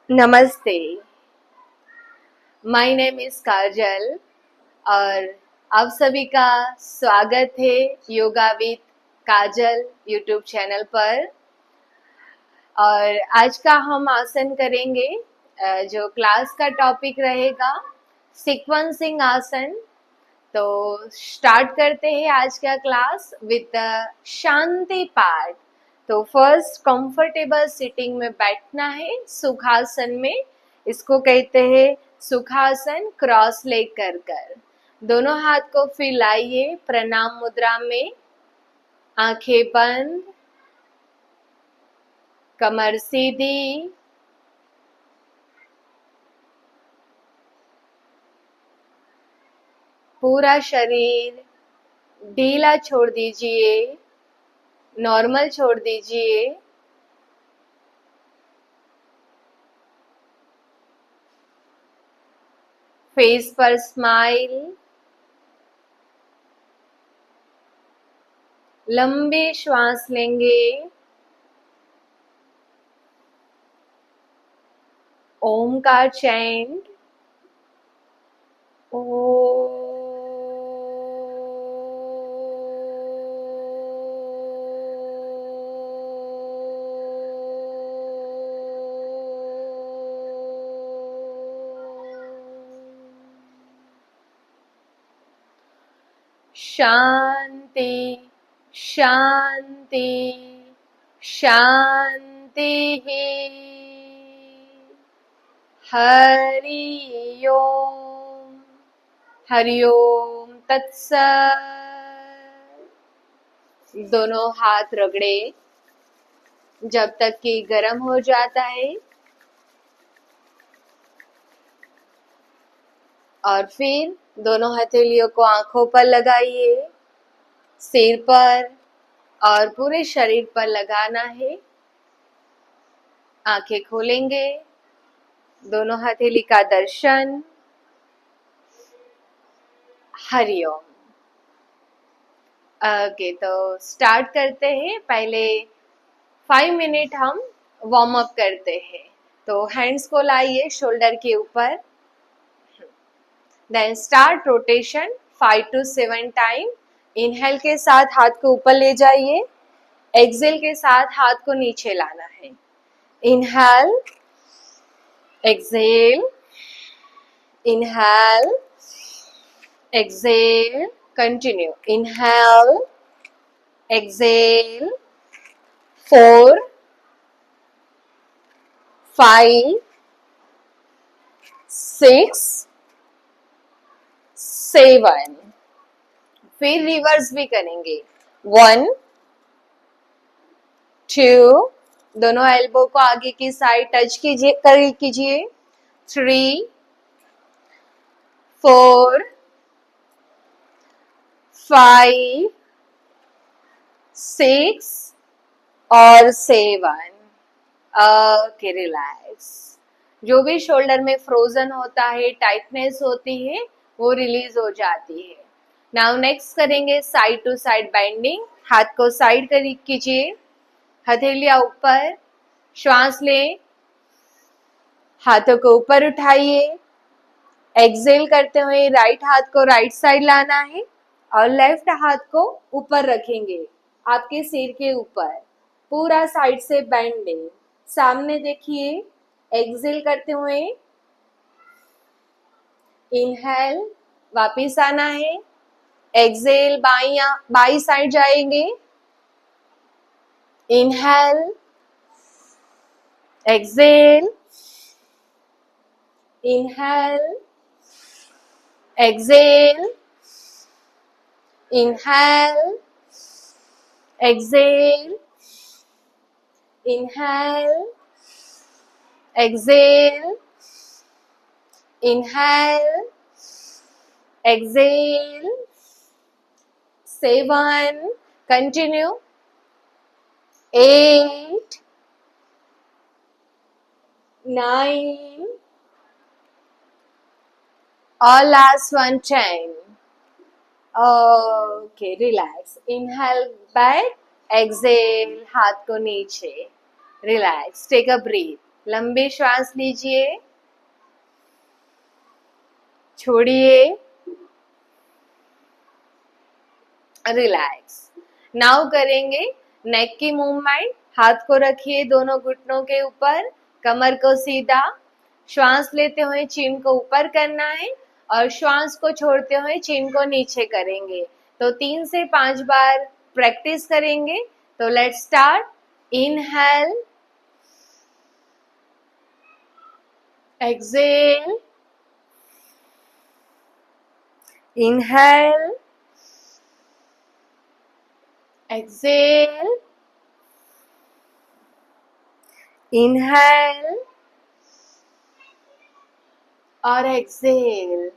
नमस्ते। My name is काजल और आप सभी का स्वागत है yoga with Kajal YouTube channel पर। और आज का हम आसन करेंगे, जो क्लास का टॉपिक रहेगा सीक्वेंसिंग आसन। तो स्टार्ट करते हैं आज का class with the Shanti part. तो फर्स्ट कंफर्टेबल सिटिंग में बैठना है सुखासन में। इसको कहते हैं सुखासन, क्रॉस लेग कर कर। दोनों हाथ को फैलाइए प्रणाम मुद्रा में, आंखें बंद, कमर सीधी, पूरा शरीर ढीला छोड़ दीजिए, नॉर्मल छोड़ दीजिए। फेस पर स्माइल, लंबे श्वास लेंगे। ओम का चैंट, ओ। शांति शांति शांति। हरि ओम, हरि ओम तत्सत। दोनों हाथ रगड़े जब तक कि गर्म हो जाता है, और फिर दोनों हथेलियों को आंखों पर लगाइए, सिर पर और पूरे शरीर पर लगाना है। आंखें खोलेंगे, दोनों हथेली का दर्शन। हरि ओम। ओके, तो स्टार्ट करते हैं। पहले 5 मिनट हम वार्म अप करते हैं। तो हैंड्स को लाइए शोल्डर के ऊपर, then start rotation 5 to 7 time. Inhale के साथ हाथ को ऊपर ले जाइए, एक्सेल के साथ हाथ को नीचे लाना है। Inhale, exhale, inhale, exhale, continue. Inhale, exhale, 4, 5, 6, 7। फिर रिवर्स भी करेंगे। 1, 2, दोनों एल्बो को आगे की साइड टच कीजिए। 3, 4, 5, 6 और 7। Okay, relax. जो भी शोल्डर में फ्रोजन होता है, टाइटनेस होती है, वो रिलीज हो जाती है। नाउ नेक्स्ट करेंगे साइड टू साइड बेंडिंग। हाथ को साइड कीजिए, हथेलियां ऊपर, श्वास लें, हाथों को ऊपर उठाइए। एक्सेल करते हुए राइट हाथ को राइट साइड लाना है और लेफ्ट हाथ को ऊपर रखेंगे, आपके सिर के ऊपर। पूरा साइड से बेंडिंग, सामने देखिए। एक्सेल करते हुए इनहेल, वापिस आना है। एक्सेल, बाई साइड जाएंगे। Inhale, exhale, inhale, exhale, inhale, exhale, inhale, exhale, inhale, exhale. 7, continue. 8, 9, और last one 10। Okay, relax. Inhale back, exhale हाथ को नीचे, रिलैक्स, टेक अ ब्रीथ। लंबी श्वास लीजिए, छोड़िए, रिलैक्स। नाउ करेंगे नेक की मूवमेंट। हाथ को रखिए दोनों घुटनों के ऊपर, कमर को सीधा। श्वास लेते हुए चीन को ऊपर करना है और श्वास को छोड़ते हुए चीन को नीचे करेंगे। तो 3 से 5 बार प्रैक्टिस करेंगे। तो let's start. Inhale, exhale, inhale, exhale, inhale और एक्सेल।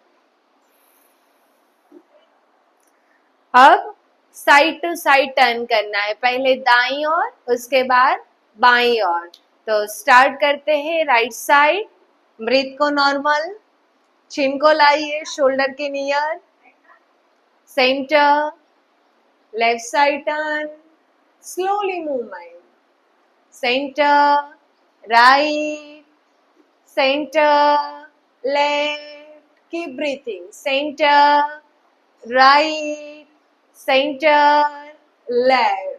अब साइड टू साइड टर्न करना है, पहले दाईं ओर, उसके बाद बाईं ओर। तो स्टार्ट करते हैं राइट साइड। ब्रीथ को नॉर्मल, चिन को लाइए शोल्डर के near, centre, left side turn, slowly movement, centre, right, centre, left, keep breathing, centre, right, centre, left.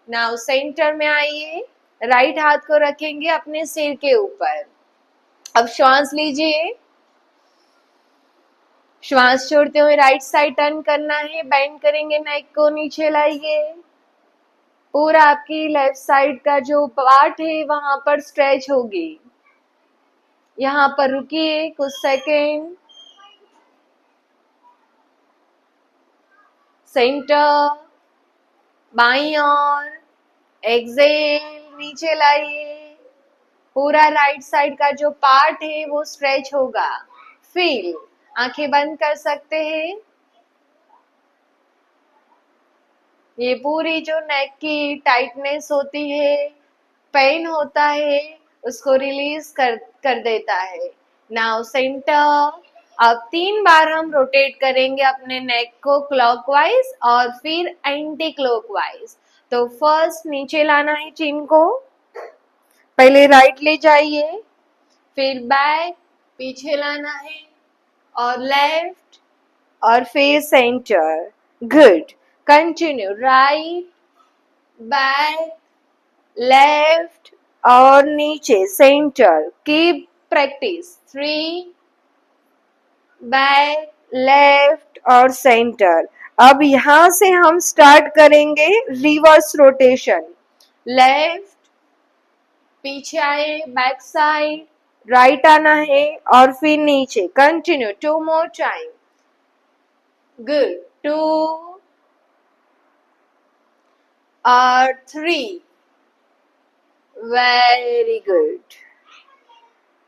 Now centre में आइए, राइट हाथ को रखेंगे अपने सिर के ऊपर। अब श्वास लीजिए, श्वास छोड़ते हुए राइट साइड टर्न करना है, बेंड करेंगे, नेक को नीचे लाइए। पूरा आपकी लेफ्ट साइड का जो पार्ट है वहां पर स्ट्रेच होगी। यहां पर रुकिए कुछ सेकेंड। सेंटर, बाईं ओर, एक्सेल, नीचे लाइए। पूरा राइट साइड का जो पार्ट है वो स्ट्रेच होगा। फील, आंखें बंद कर सकते हैं। ये पूरी जो नेक की टाइटनेस होती है, पेन होता है, उसको रिलीज कर देता है। Now centre. अब 3 बार हम रोटेट करेंगे अपने नेक को क्लॉकवाइज और फिर एंटी क्लॉकवाइज। तो फर्स्ट नीचे लाना है चिन को, पहले राइट ले जाइए, फिर बैक पीछे लाना है और लेफ्ट और फिर centre. Good, continue, right, back, left और नीचे, centre. Keep practice. 3, back, left और सेंटर। अब यहां से हम स्टार्ट करेंगे रिवर्स रोटेशन। लेफ्ट, पीछे आए, बैक साइड, राइट आना है और फिर नीचे। Continue, 2 more time. गुड, 2 और 3। Very good.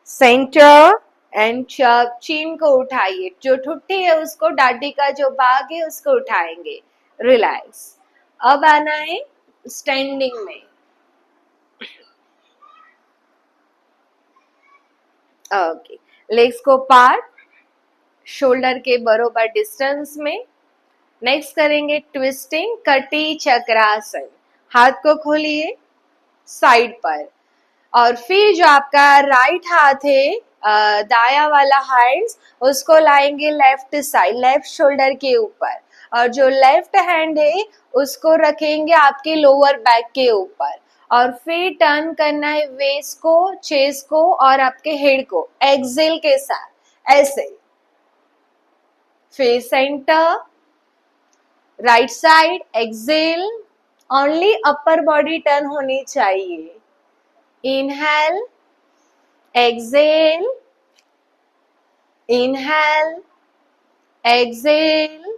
सेंटर एंड चीन को उठाइए, जो ठुट्टी है उसको, डाडी का जो भाग है उसको उठाएंगे। रिलैक्स। अब आना है स्टैंडिंग में। ओके, लेग्स को पार्ट, शोल्डर के बरोबर डिस्टेंस में। नेक्स्ट करेंगे ट्विस्टिंग कटी चक्रासन। हाथ को खोलिए साइड पर और फिर जो आपका राइट हाथ है, दाया वाला हैंड्स, उसको लाएंगे लेफ्ट साइड, लेफ्ट शोल्डर के ऊपर, और जो लेफ्ट हैंड है उसको रखेंगे आपके लोअर बैक के ऊपर। और फिर टर्न करना है वेस्ट को, चेस्ट को और आपके हेड को एक्सेल के साथ, ऐसे। फिर center, right side, exhale, only upper body turn होनी चाहिए। Inhale, exhale, inhale, exhale,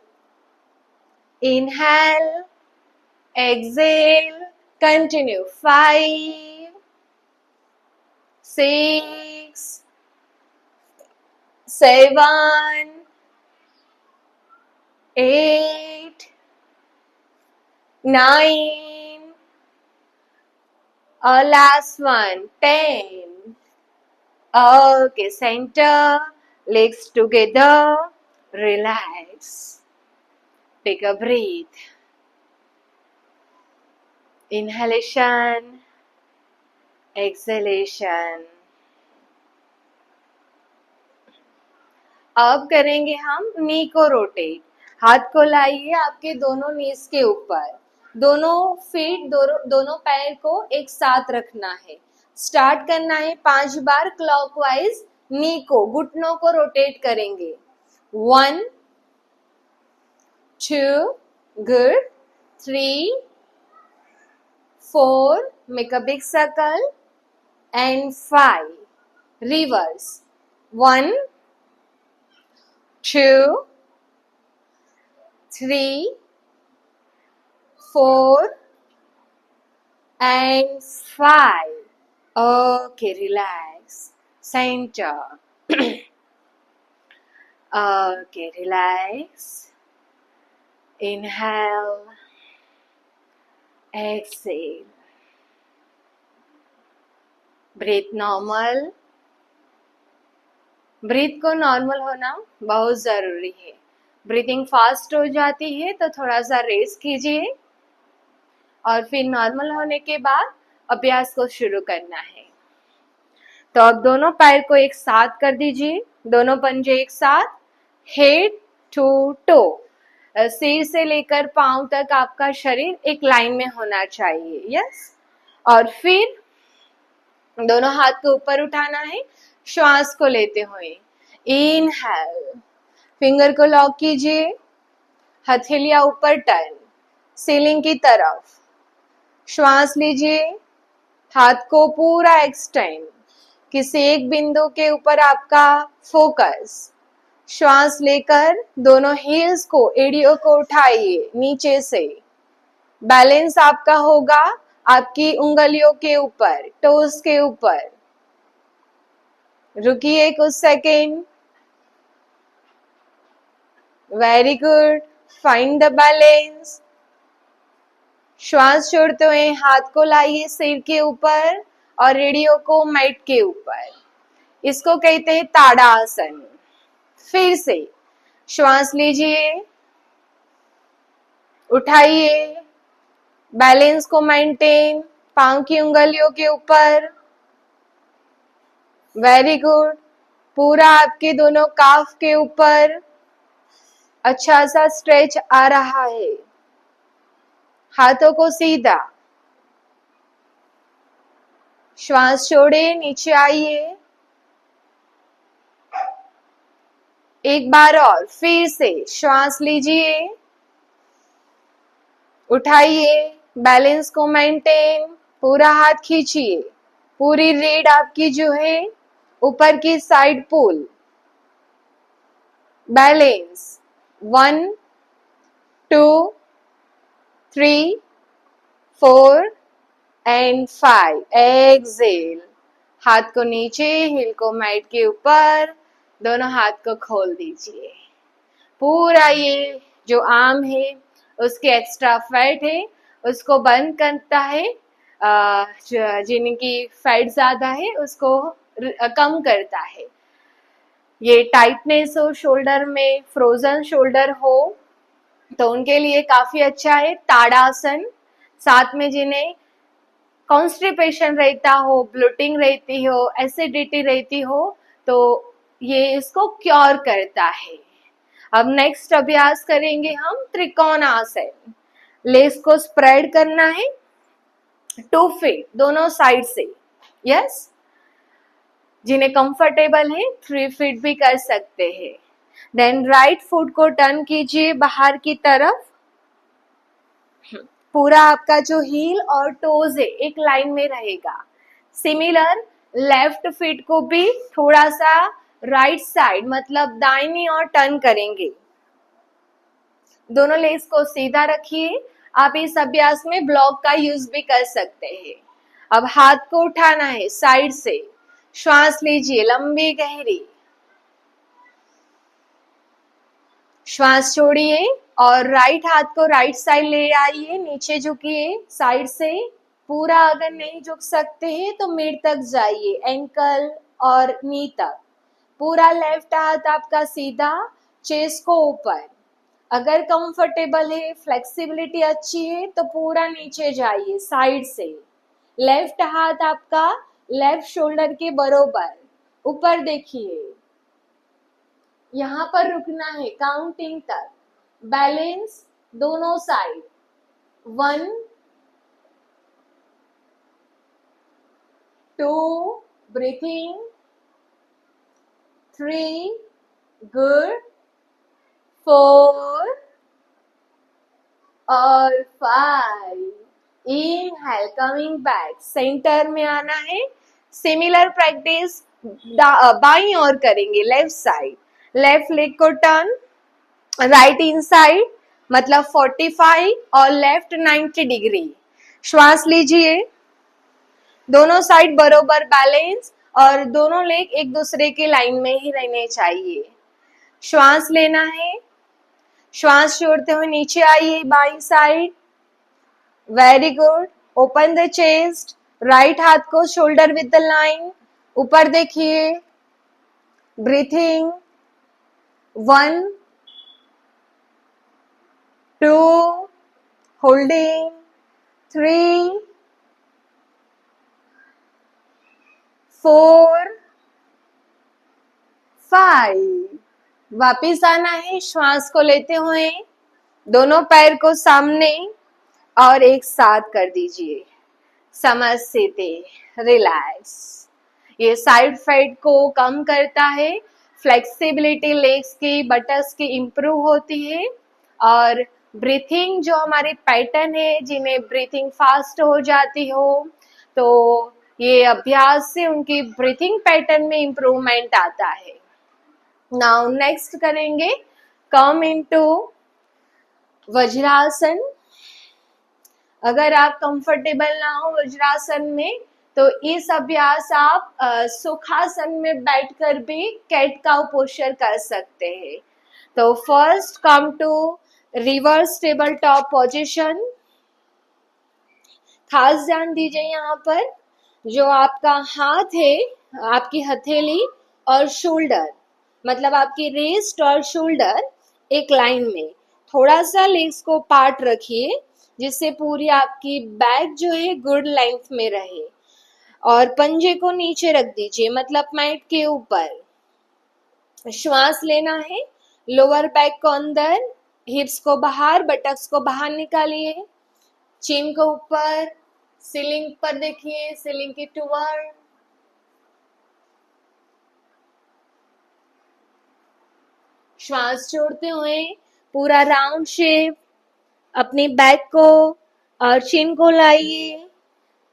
inhale, exhale. Continue. 5, 6, 7, 8, 9, last one, 10. Okay, center, legs together, relax. Take a breath. Inhalation, exhalation. अब करेंगे हम नी को रोटेट। हाथ को लाइए आपके दोनों नीज के ऊपर, दोनों फीट दोनों पैर को एक साथ रखना है। स्टार्ट करना है 5 बार क्लॉकवाइज, नी को घुटनों को रोटेट करेंगे। 1 2 good, 3 4 make a big circle and 5 reverse। 1 2 3 4 and 5। Okay, relax, center। Okay, relax, inhale, exhale, breathe normal. Breath को नॉर्मल होना बहुत जरूरी है। ब्रीथिंग फास्ट हो जाती है तो थोड़ा सा रेस्ट कीजिए और फिर नॉर्मल होने के बाद अभ्यास को शुरू करना है। तो अब दोनों पैर को एक साथ कर दीजिए, दोनों पंजे एक साथ, हेड टू टो, सिर से लेकर पांव तक आपका शरीर एक लाइन में होना चाहिए। यस। और फिर दोनों हाथ को ऊपर उठाना है, श्वास को लेते हुए। इनहेल, फिंगर को लॉक कीजिए, हथेलियां ऊपर टर्न, सीलिंग की तरफ। श्वास लीजिए, हाथ को पूरा एक्सटेंड, किसी एक बिंदु के ऊपर आपका फोकस। श्वास लेकर दोनों हील्स को, एड़ियों को उठाइए नीचे से। बैलेंस आपका होगा आपकी उंगलियों के ऊपर, टोस के ऊपर। रुकिए कुछ second. Very good, find the balance. श्वास छोड़ते हुए हाथ को लाइए सिर के ऊपर और एड़ियों को मैट के ऊपर। इसको कहते हैं ताड़ासन। फिर से श्वास लीजिए, उठाइए, बैलेंस को मेंटेन, पांव की उंगलियों के ऊपर। वेरी गुड, पूरा आपके दोनों काफ के ऊपर अच्छा सा स्ट्रेच आ रहा है। हाथों को सीधा, श्वास छोड़े, नीचे आइए। एक बार और फिर से श्वास लीजिए, उठाइए, बैलेंस को मेंटेन, पूरा हाथ खींचिए, पूरी रीढ़ आपकी जो है ऊपर की side pull. Balance 1 2 3 4 and 5। Exhale, हाथ को नीचे, हिल को मैट के ऊपर, दोनों हाथ को खोल दीजिए। पूरा ये जो आर्म है उसके एक्स्ट्रा फैट है उसको बंद करता है, जिनकी फैट ज्यादा है उसको कम करता है। ये टाइटनेस हो शोल्डर में, फ्रोजन शोल्डर हो तो उनके लिए काफी अच्छा है ताड़ासन। साथ में जिन्हें कॉन्स्टिपेशन रहता हो, ब्लोटिंग रहती हो, एसिडिटी रहती हो तो ये इसको क्योर करता है। अब नेक्स्ट अभ्यास करेंगे हम त्रिकोणासन। लेग्स को स्प्रेड करना है 2 फीट दोनों साइड से। यस, जिन्हें कंफर्टेबल है 3 फीट भी कर सकते हैं। देन राइट फुट को टर्न कीजिए बाहर की तरफ। पूरा आपका जो हील और टोज है एक लाइन में रहेगा। सिमिलर लेफ्ट फीट को भी थोड़ा सा राइट साइड मतलब दाहिनी ओर टर्न करेंगे। दोनों लेग्स को सीधा रखिए। आप इस अभ्यास में ब्लॉक का यूज भी कर सकते हैं। अब हाथ को उठाना है साइड से, श्वास लीजिए लंबी गहरी, श्वास छोड़िए और राइट हाथ को राइट साइड ले आइए, नीचे झुकिए साइड से। पूरा अगर नहीं झुक सकते हैं तो मिड तक जाइए, एंकल और नी तक। पूरा लेफ्ट हाथ आपका सीधा, चेस्ट को ऊपर। अगर कंफर्टेबल है, फ्लेक्सिबिलिटी अच्छी है तो पूरा नीचे जाइए साइड से। लेफ्ट हाथ आपका लेफ्ट शोल्डर के बरोबर ऊपर देखिए। यहाँ पर रुकना है काउंटिंग तक। बैलेंस दोनों साइड, 1 2 ब्रीथिंग, 3 गुड, 4 और 5। इनहेल, कमिंग बैक, सेंटर में आना है। सिमिलर प्रैक्टिस बाईं ओर करेंगे, लेफ्ट साइड। लेफ्ट लेग को टर्न, राइट इन साइड मतलब 45 और लेफ्ट 90 डिग्री। श्वास लीजिए, दोनों साइड बरोबर बैलेंस और दोनों लेग एक दूसरे के लाइन में ही रहने चाहिए। श्वास लेना है, श्वास छोड़ते हुए नीचे आइए by side. Very good. Open the chest, right हाथ को शोल्डर विद द लाइन, ऊपर देखिए। Breathing, 1 2 holding, 3 4 5। वापिस आना है श्वास को लेते हुए, दोनों पैर को सामने और एक साथ कर दीजिए। समस्ते, रिलैक्स। ये साइड फैट को कम करता है, फ्लेक्सिबिलिटी लेग्स की, बटक्स की इंप्रूव होती है। और ब्रीथिंग जो हमारे पैटर्न है, जिन्हें ब्रीथिंग फास्ट हो जाती हो, तो ये अभ्यास से उनकी ब्रीथिंग पैटर्न में इंप्रूवमेंट आता है। नाउ नेक्स्ट करेंगे कम इनटू वज्रासन। अगर आप कंफर्टेबल ना हो वज्रासन में, तो इस अभ्यास आप सुखासन में बैठकर भी कैट काउ पोस्चर कर सकते हैं। तो first come to reverse table top position. खास ध्यान दीजिए यहाँ पर, जो आपका हाथ है, आपकी हथेली और शोल्डर, मतलब आपकी रिस्ट और शोल्डर एक लाइन में। थोड़ा सा लेग्स को पार्ट रखिए, जिससे पूरी आपकी बैक जो है गुड लेंथ में रहे। और पंजे को नीचे रख दीजिए, मतलब मैट के ऊपर। श्वास लेना है, लोअर बैक को अंदर, हिप्स को बाहर, बटक्स को बाहर निकालिए। चिन को ऊपर, सीलिंग पर देखिए, सीलिंग के टुवर्ड। श्वास छोड़ते हुए पूरा राउंड शेप अपनी बैक को और चिन को लाइए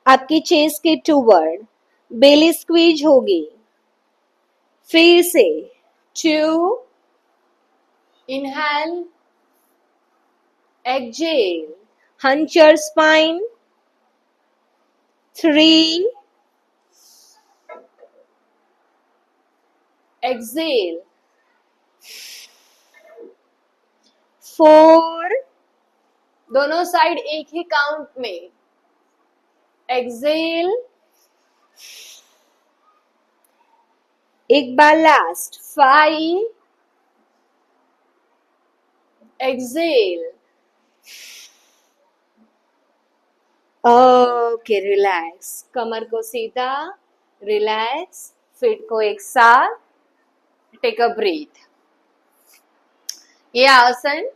आपकी चेस्ट के टुवर्ड। बेली स्क्वीज होगी। फिर से 2 inhale, exhale, hunch your spine, 3 exhale, 4 दोनों साइड एक ही काउंट में, एक्सहेल, एक बार लास्ट, 5 एक्सहेल। ओके, रिलैक्स, कमर को सीधा, रिलैक्स, फीट को एक साथ, टेक अ ब्रीथ। ये आसन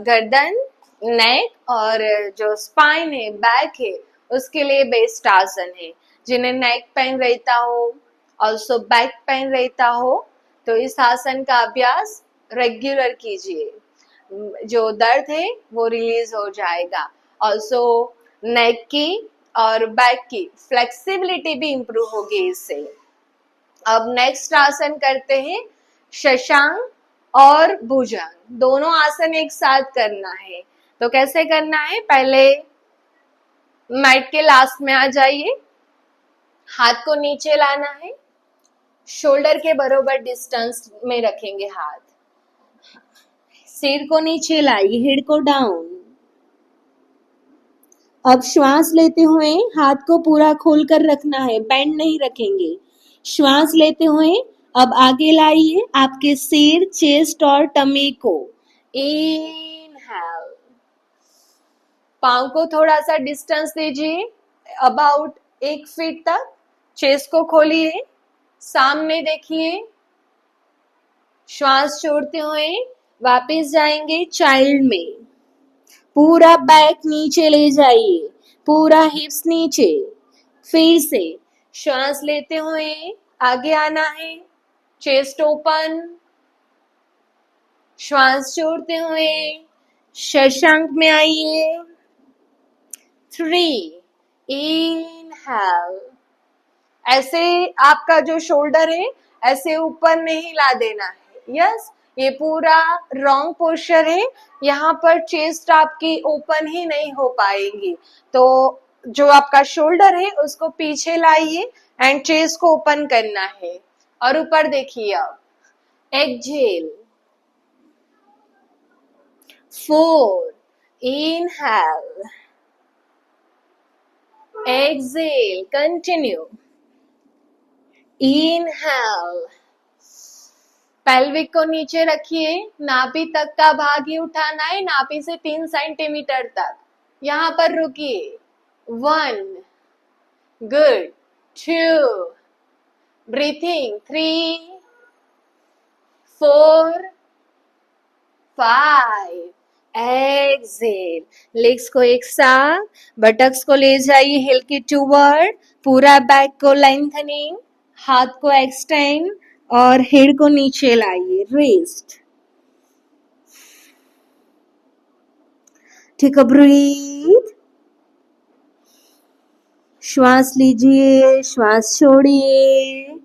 गर्दन, नेक और जो स्पाइन है, बैक है, उसके लिए बेस्ट आसन है। जिन्हें नेक पेन रहता हो, ऑल्सो बैक पेन रहता हो, तो इस आसन का अभ्यास रेगुलर कीजिए। जो दर्द है वो रिलीज हो जाएगा। ऑल्सो नेक की और बैक की फ्लेक्सिबिलिटी भी इंप्रूव होगी इससे। अब नेक्स्ट आसन करते हैं शशांक और भुजंग। दोनों आसन एक साथ करना है। तो कैसे करना है, पहले मैट के लास्ट में आ जाइए, हाथ को नीचे लाना है, शोल्डर के बराबर डिस्टेंस में रखेंगे हाथ, सिर को नीचे लाइए, हेड को डाउन। अब श्वास लेते हुए हाथ को पूरा खोलकर रखना है, बेंड नहीं रखेंगे। श्वास लेते हुए अब आगे लाइए आपके सिर, चेस्ट और टमी को। इनहेल, पाँव को थोड़ा सा डिस्टेंस दीजिए, अबाउट 1 फीट तक। चेस्ट को खोलिए, सामने देखिए, श्वास छोड़ते हुए वापस जाएंगे चाइल्ड में। पूरा बैक नीचे ले जाइए, पूरा हिप्स नीचे। फिर से श्वास लेते हुए आगे आना है, चेस्ट ओपन। श्वास छोड़ते हुए शशांक में आइए। 3 इनहेल। ऐसे आपका जो शोल्डर है ऐसे ऊपर नहीं हिला देना है। यस, ये पूरा रॉन्ग पोस्चर है, यहाँ पर चेस्ट आपकी ओपन ही नहीं हो पाएगी। तो जो आपका शोल्डर है उसको पीछे लाइए एंड चेस्ट को ओपन करना है। और ऊपर देखिए अब। Exhale. 4 inhale. Exhale, continue. Inhale. Pelvic को नीचे रखिए, नाभि तक का भाग ही उठाना है, नाभि से 3 सेंटीमीटर तक। यहां पर रुकिए। 1 गुड। 2 ब्रीथिंग। 3 4 5 एक्सेल। लेग्स को एक साथ, बटक्स को ले जाइए हिल के टूवर्ड, पूरा बैक को लेंथनिंग, हाथ को एक्सटेंड और हेड को नीचे लाइए। रेस्ट। Take a breath. श्वास लीजिए, श्वास छोड़िए।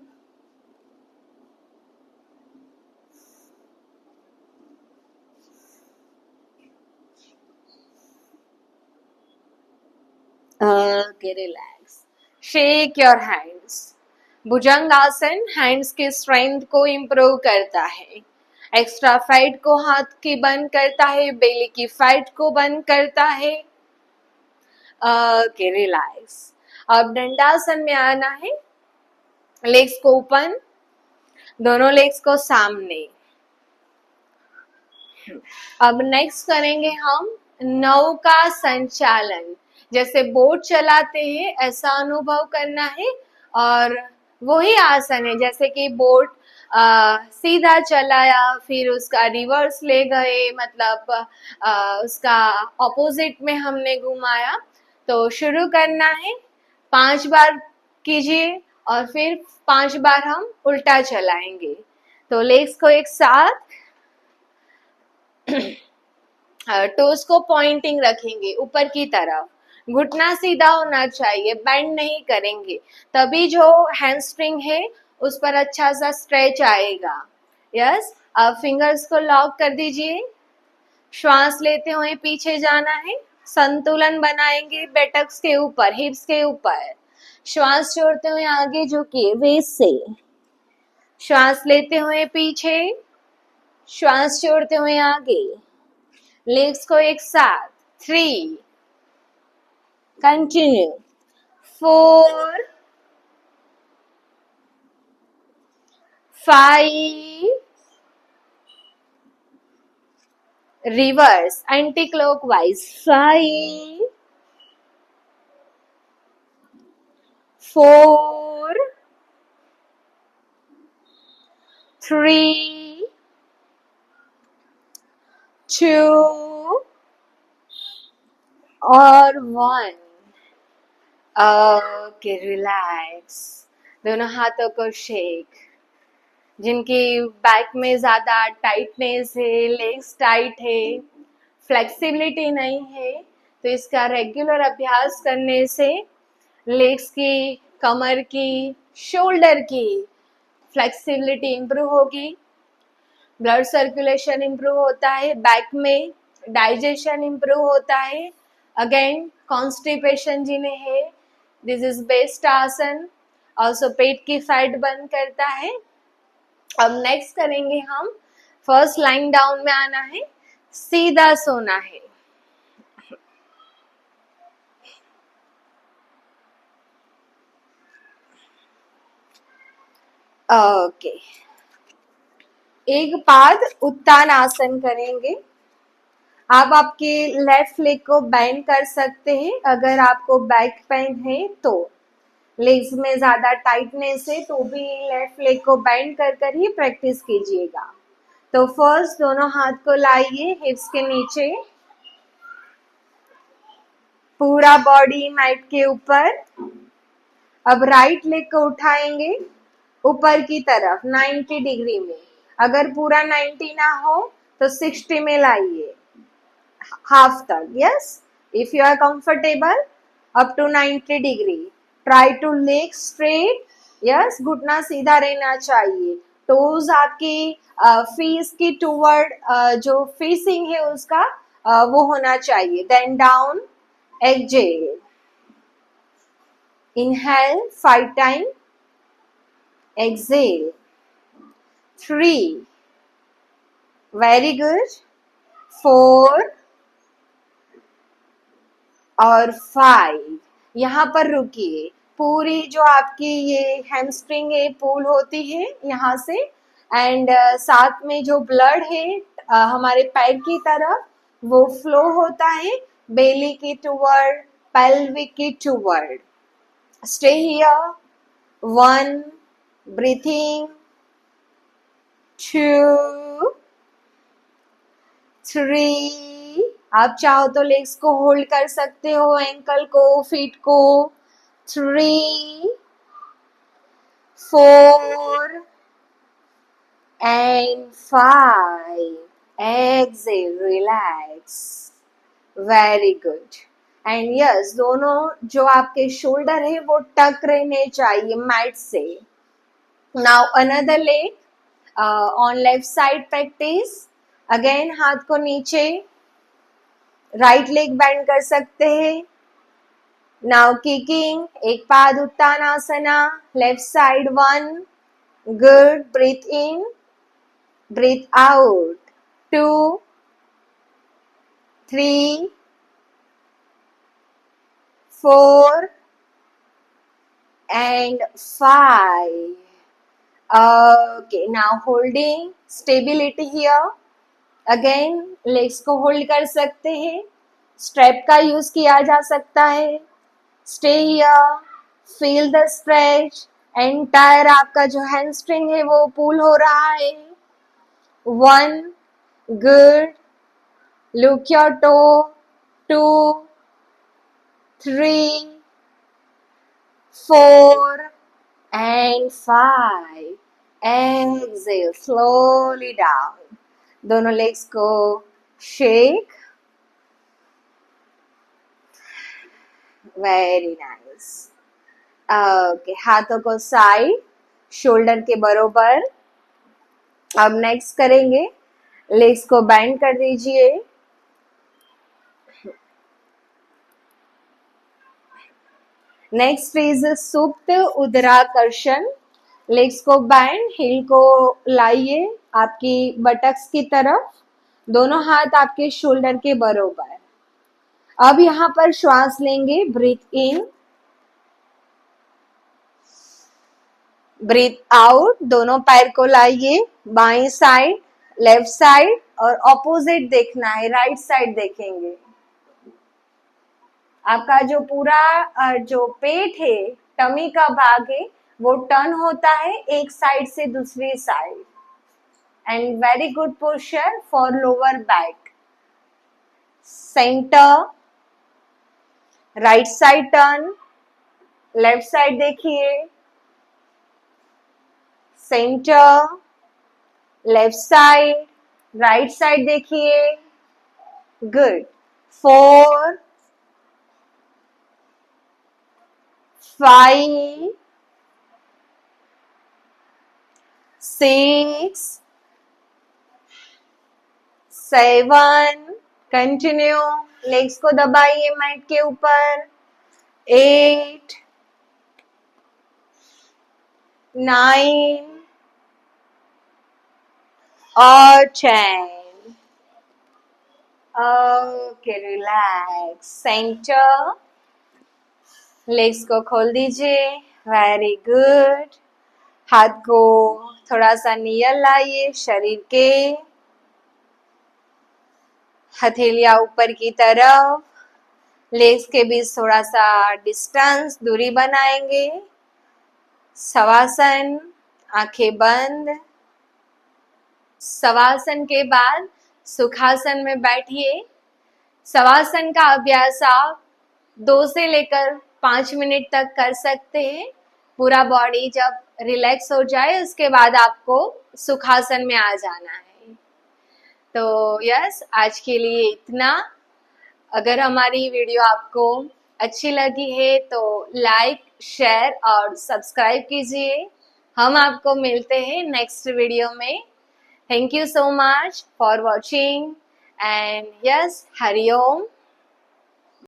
Okay, relax. Shake your hands. Bhujangasana hands की स्ट्रेंथ को इम्प्रूव करता है, एक्स्ट्रा फैट को हाथ की बंद करता है, बेली की फैट को बंद करता है। Okay, relax. अब दंडासन में आना है। लेग्स को ओपन, दोनों लेग्स को सामने। अब नेक्स्ट करेंगे हम नौका संचालन। जैसे बोट चलाते हैं ऐसा अनुभव करना है, और वही आसन है जैसे कि बोट सीधा चलाया फिर उसका रिवर्स ले गए, मतलब उसका ऑपोजिट में हमने घुमाया। तो शुरू करना है, 5 बार कीजिए और फिर 5 बार हम उल्टा चलाएंगे। तो लेग्स को एक साथ, टोस को पॉइंटिंग रखेंगे ऊपर की तरफ, घुटना सीधा होना चाहिए, बेंड नहीं करेंगे, तभी जो हैमस्ट्रिंग है उस पर अच्छा सा स्ट्रेच आएगा। यस, अब फिंगर्स को लॉक कर दीजिए। श्वास लेते हुए पीछे जाना है, संतुलन बनाएंगे बेटक्स के ऊपर, हिप्स के ऊपर। श्वास छोड़ते हुए आगे झुकिए वेस्ट से। श्वास लेते हुए पीछे, श्वास छोड़ते हुए आगे। लेग्स को एक साथ। 3 कंटिन्यू। 4 5 reverse anti clockwise. 5 4 3 2 और 1। Okay, relax. दोनों हाथों को शेक। जिनकी बैक में ज्यादा टाइटनेस है, लेग्स टाइट है, फ्लेक्सिबिलिटी नहीं है, तो इसका रेगुलर अभ्यास करने से लेग्स की, कमर की, शोल्डर की फ्लेक्सिबिलिटी इंप्रूव होगी, ब्लड सर्कुलेशन इंप्रूव होता है, बैक में डाइजेशन इंप्रूव होता है। अगेन कॉन्स्टिपेशन जिन्हें है, दिस इज बेस्ट आसन, ऑल्सो पेट की फैट बर्न करता है। अब नेक्स्ट करेंगे हम, फर्स्ट लाइन डाउन में आना है, सीधा सोना है। ओके, एक बाद उत्तान आसन करेंगे। आप आपके लेफ्ट लेग को बेंड कर सकते हैं अगर आपको बैक पेन है तो, लेग्स में ज्यादा टाइटनेस है तो भी लेफ्ट लेग को बेंड कर कर ही प्रैक्टिस कीजिएगा। तो फर्स्ट दोनों हाथ को लाइए हिप्स के नीचे, पूरा बॉडी मैट के ऊपर। अब राइट लेग को उठाएंगे ऊपर की तरफ 90 डिग्री में। अगर पूरा 90 ना हो तो 60 में लाइए, हाफ तक। Yes, if you are comfortable up to 90 degree. Try to leg straight. Yes, घुटना सीधा रहना चाहिए। टोज आपकी फेस की टूवर्ड जो फेसिंग है उसका वो होना चाहिए। Then down, exhale, inhale 5 times, exhale 3, very good, 4 और 5। यहाँ पर रुकिए। पूरी जो आपकी ये हैमस्ट्रिंग है पुल होती है यहाँ से, एंड साथ में जो ब्लड है हमारे पैर की तरफ वो फ्लो होता है बेली की टूवर्ड, पेल्विक की टूवर्ड। Stay here, 1, breathing, 2, 3। आप चाहो तो लेग्स को होल्ड कर सकते हो, एंकल को, फीट को। 3, 4 and 5। Exhale, relax, very good। And yes, दोनों जो आपके शोल्डर है वो टक रहने चाहिए मैट से। Now another leg, on left side practice. Again हाथ को नीचे, राइट लेग बेंड कर सकते हैं। नाउ किकिंग, एक पाद उत्तानासना, left side 1, good, breathe in, breathe out, 2, 3, 4 and 5। Okay, now holding stability here। Again legs को होल्ड कर सकते हैं, स्ट्रेप का यूज किया जा सकता है। Stay here, feel the stretch. Entire आपका जो हैमस्ट्रिंग है वो पुल हो रहा है। 1, good, look your toe, 2, 3, 4 and 5। Exhale slowly down। दोनों लेग्स को शेक, वेरी नाइस। ओके, हाथों को साइड, शोल्डर के बरोबर। अब नेक्स्ट करेंगे, लेग्स को बेंड कर दीजिए। नेक्स्ट इज सुप्त उदराकर्षण। लेग्स को बेंड, हील को लाइए आपकी बटक्स की तरफ, दोनों हाथ आपके शोल्डर के बरोबर। अब यहाँ पर श्वास लेंगे, ब्रीथ इन, ब्रीथ आउट। दोनों पैर को लाइए, बाएं साइड, लेफ्ट साइड, और ऑपोजिट देखना है, राइट साइड देखेंगे। आपका जो पूरा जो पेट है, टमी का भाग है, वो टर्न होता है एक साइड से दूसरी side. And very good posture for lower back. Centre, right side turn, left side देखिए, centre, left side, right side देखिए, गुड। 4, 5, 6, 7, कंटिन्यू, लेग्स को दबाइए मैट के ऊपर। 8, 9 और 10। ओके, रिलैक्स, सेंटर, लेग्स को खोल दीजिए, वेरी गुड। हाथ को थोड़ा सा नियर लाइए शरीर के, हथेलियां ऊपर की तरफ, लेग्स के बीच थोड़ा सा डिस्टेंस, दूरी बनाएंगे। शवासन, आंखें बंद, शवासन के बाद सुखासन में बैठिए। शवासन का अभ्यास आप 2 से लेकर 5 मिनट तक कर सकते हैं। पूरा बॉडी जब रिलैक्स हो जाए उसके बाद आपको सुखासन में आ जाना है। तो यस, आज के लिए इतना। अगर हमारी वीडियो आपको अच्छी लगी है तो लाइक, शेयर और सब्सक्राइब कीजिए। हम आपको मिलते हैं नेक्स्ट वीडियो में। Thank you so much for watching and yes, Hariom.